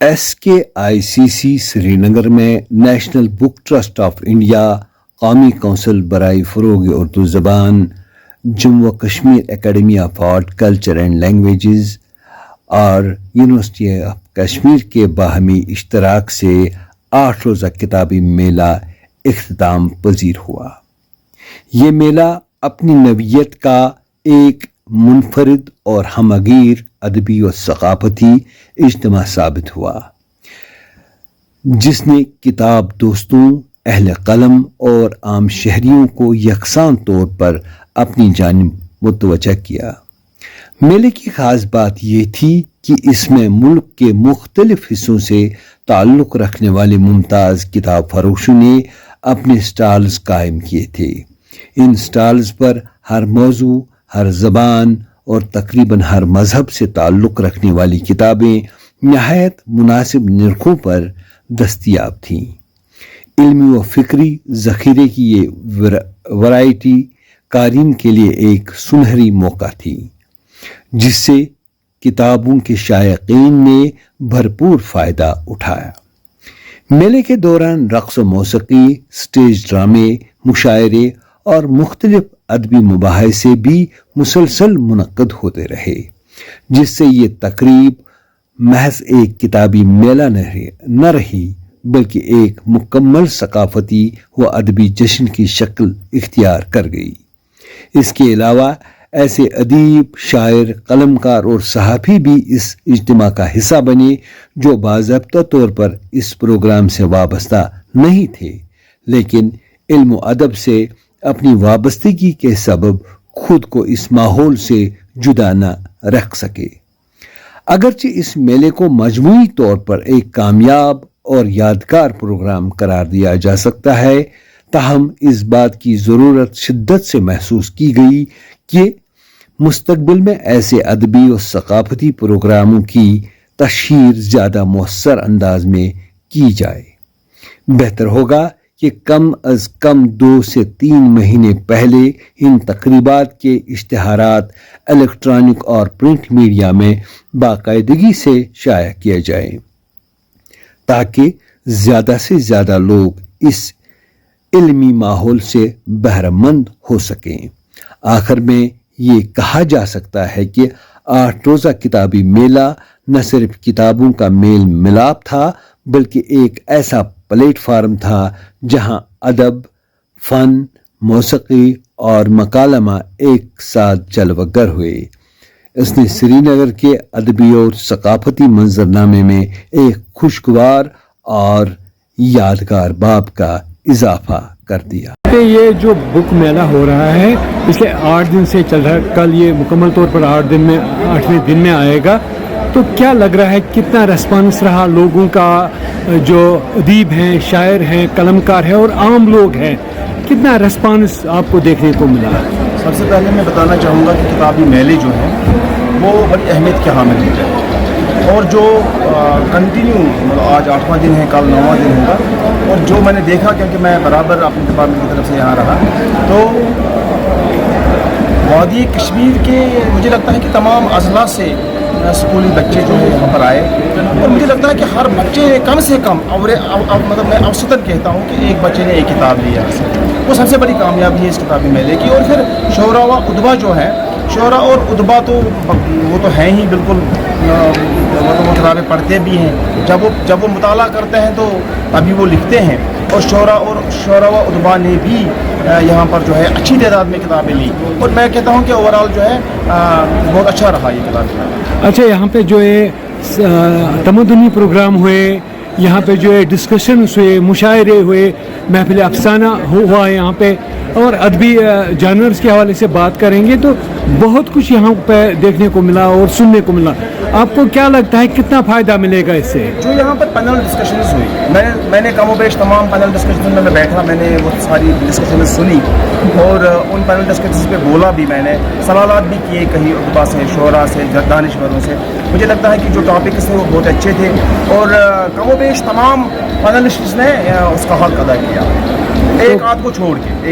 SKICC سری نگر میں national book trust of India, قومی council برائے فروغ اردو زبان، جموں و Kashmir academy of art culture and languages اور یونیورسٹی آف کشمیر کے باہمی اشتراک سے 8 روزہ کتابی میلہ اختتام پذیر ہوا۔ یہ میلہ اپنی نوعیت کا ایک منفرد اور ہمگیر ادبی و ثقافتی اجتماع ثابت ہوا، جس نے کتاب دوستوں، اہل قلم اور عام شہریوں کو یکساں طور پر اپنی جانب متوجہ کیا۔ میلے کی خاص بات یہ تھی کہ اس میں ملک کے مختلف حصوں سے تعلق رکھنے والے ممتاز کتاب فروشوں نے اپنے سٹالز قائم کیے تھے۔ ان سٹالز پر ہر موضوع، ہر زبان اور تقریباً ہر مذہب سے تعلق رکھنے والی کتابیں نہایت مناسب نرخوں پر دستیاب تھیں۔ علمی و فکری ذخیرے کی یہ ورائٹی قارئین کے لیے ایک سنہری موقع تھی، جس سے کتابوں کے شائقین نے بھرپور فائدہ اٹھایا۔ میلے کے دوران رقص و موسیقی، سٹیج ڈرامے، مشاعرے اور مختلف ادبی مباحثے بھی مسلسل منعقد ہوتے رہے، جس سے یہ تقریب محض ایک کتابی میلہ نہ رہی بلکہ ایک مکمل ثقافتی و ادبی جشن کی شکل اختیار کر گئی۔ اس کے علاوہ ایسے ادیب، شاعر، قلمکار اور صحافی بھی اس اجتماع کا حصہ بنے جو باضابطہ طور پر اس پروگرام سے وابستہ نہیں تھے، لیکن علم و ادب سے اپنی وابستگی کے سبب خود کو اس ماحول سے جدا نہ رکھ سکے۔ اگرچہ اس میلے کو مجموعی طور پر ایک کامیاب اور یادگار پروگرام قرار دیا جا سکتا ہے، تاہم اس بات کی ضرورت شدت سے محسوس کی گئی کہ مستقبل میں ایسے ادبی اور ثقافتی پروگراموں کی تشہیر زیادہ مؤثر انداز میں کی جائے۔ بہتر ہوگا کہ کم از کم 2 سے 3 مہینے پہلے ان تقریبات کے اشتہارات الیکٹرانک اور پرنٹ میڈیا میں باقاعدگی سے شائع کیا جائے، تاکہ زیادہ سے زیادہ لوگ اس علمی ماحول سے بہرہ مند ہو سکیں۔ آخر میں یہ کہا جا سکتا ہے کہ 8 روزہ کتابی میلہ نہ صرف کتابوں کا میل ملاپ تھا، بلکہ ایک ایسا پلیٹ فارم تھا جہاں ادب، فن، موسیقی اور مکالمہ ایک ساتھ جلوہ گر ہوئے۔ اس نے سری نگر کے ادبی اور ثقافتی منظرنامے میں ایک خوشگوار اور یادگار باب کا اضافہ کر دیا۔ یہ جو بک میلہ ہو رہا ہے پچھلے 8 دن سے چل رہا ہے، کل یہ مکمل طور پر 8ویں دن میں آئے گا، تو کیا لگ رہا ہے کتنا ریسپانس رہا لوگوں کا، جو ادیب ہیں، شاعر ہیں، قلمکار ہیں اور عام لوگ ہیں، کتنا ریسپانس آپ کو دیکھنے کو ملا؟ سب سے پہلے میں بتانا چاہوں گا کہ کتابی میلے جو ہیں وہ بڑی اہمیت کے حامل ہیں، اور جو کنٹینیو آج 8واں دن ہے، کل 9واں دن ہوگا، اور جو میں نے دیکھا کیونکہ میں برابر اپنے ڈپارٹمنٹ کی طرف سے یہاں رہا، تو وادی کشمیر کے مجھے لگتا ہے کہ تمام اضلاع سے اسکولی بچے جو ہیں یہاں پر آئے، اور مجھے لگتا ہے کہ ہر بچے نے کم سے کم مطلب میں اوسطاً کہتا ہوں کہ ایک بچے نے ایک کتاب لی ہے، وہ سب سے بڑی کامیابی ہے اس کتابی میلے کی۔ اور پھر شعراء و ادبا جو ہیں، شعراء اور ادبا تو وہ تو ہیں ہی بالکل، وہ کتابیں پڑھتے بھی ہیں، جب وہ مطالعہ کرتے ہیں تو ابھی وہ لکھتے ہیں، اور شعراء و ادبا نے بھی یہاں پر جو ہے اچھی تعداد میں کتابیں لی، اور میں کہتا ہوں کہ اوورآل جو ہے بہت اچھا رہا یہ کتاب۔ اچھا، یہاں پہ جو ہے تمدنی پروگرام ہوئے، یہاں پہ جو ہے ڈسکشنز ہوئے، مشاعرے ہوئے، محفل افسانہ ہوا ہے یہاں پہ، اور ادبی جانرز کے حوالے سے بات کریں گے تو بہت کچھ یہاں پہ دیکھنے کو ملا اور سننے کو ملا۔ آپ کو کیا لگتا ہے کتنا فائدہ ملے گا اس سے؟ جو یہاں پر پینل ڈسکشنز ہوئی، میں نے کم و بیش تمام پینل ڈسکشن میں بیٹھا، میں نے وہ ساری ڈسکشنز سنی، اور ان پینل ڈسکشنز پہ بولا بھی، میں نے سوالات بھی کیے کہیں ادبا سے، شعراء سے، دانشوروں سے۔ مجھے لگتا ہے کہ جو ٹاپکس تھے وہ بہت اچھے تھے، اور کم و بیش تمام پینلسٹس نے اس کا حق ادا کیا۔ ایک آدھ کو چھوڑ کے